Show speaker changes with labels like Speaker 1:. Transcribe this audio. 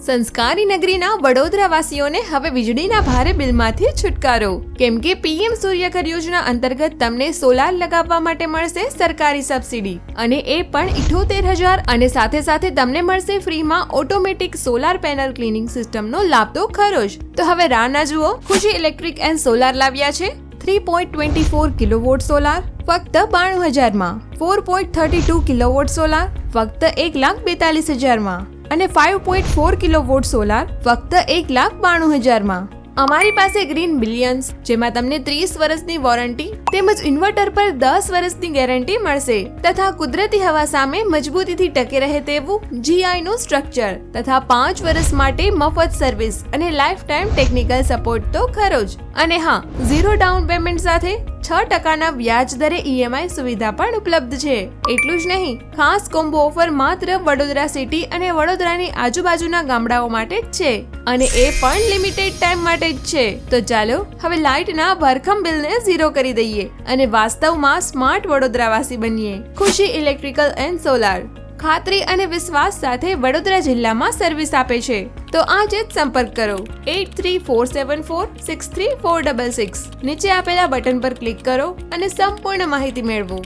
Speaker 1: સંસ્કારી નગરીના વડોદરાવાસીઓને હવે વીજળીના ભારે બિલમાંથી છુટકારો, કેમ કે પીએમ સૂર્યઘર યોજના અંતર્ગત તમને સોલાર લગાવવા માટે મળશે સરકારી સબસિડી, અને એ પણ 78,000, અને સાથે સાથે તમને મળશે ફ્રીમાં ઓટોમેટિક સોલાર પેનલ ક્લિનિંગ સિસ્ટમનો લાભ તો ખરો જ. તો હવે રાહ ના જુઓ, ખુશી ઇલેક્ટ્રિક એન્ડ સોલાર લાવ્યા છે 3.24 કિલોવોટ સોલાર ફક્ત 92,000 માં, 4.32 કિલોવોટ સોલાર ફક્ત 1,42,000 માં, અને 5.4 કિલોવોટ સોલાર ફક્ત 1,92,000 માં. અમારી પાસે ગ્રીન બિલિયન્સ, જેમાં તમને 30 વર્ષની વોરંટી તેમજ ઇન્વર્ટર પર 10 વર્ષની ગેરંટી મળશે, તથા કુદરતી હવા સામે મજબૂતીથી ટકી રહે તેવું GI નું સ્ટ્રક્ચર, તથા 5 વર્ષ માટે મફત સર્વિસ અને લાઈફ ટાઈમ ટેકનિકલ સપોર્ટ તો ખરો જ. અને હા, 0 ડાઉન પેમેન્ટ સાથે 6% વ્યાજ દરે EMI સુવિધા પણ ઉપલબ્ધ છે. એટલું જ નહીં, ખાસ કોમ્બો ઓફર માત્ર વડોદરા સિટી અને વડોદરાની આજુબાજુના ગામડાઓ માટે જ છે, અને એ પણ લિમિટેડ ટાઈમ માટે જ છે. તો ચાલો હવે લાઇટના ભરખમ બિલને ઝીરો કરી દઈએ અને વાસ્તવમાં સ્માર્ટ વડોદરાવાસી બનીએ. ખુશી ઇલેક્ટ્રિકલ એન્ડ સોલાર ખાતરી અને વિશ્વાસ સાથે વડોદરા જિલ્લામાં સર્વિસ આપે છે. તો આજે જ સંપર્ક કરો 8347463466. નીચે આપેલા બટન પર ક્લિક કરો અને સંપૂર્ણ માહિતી મેળવો.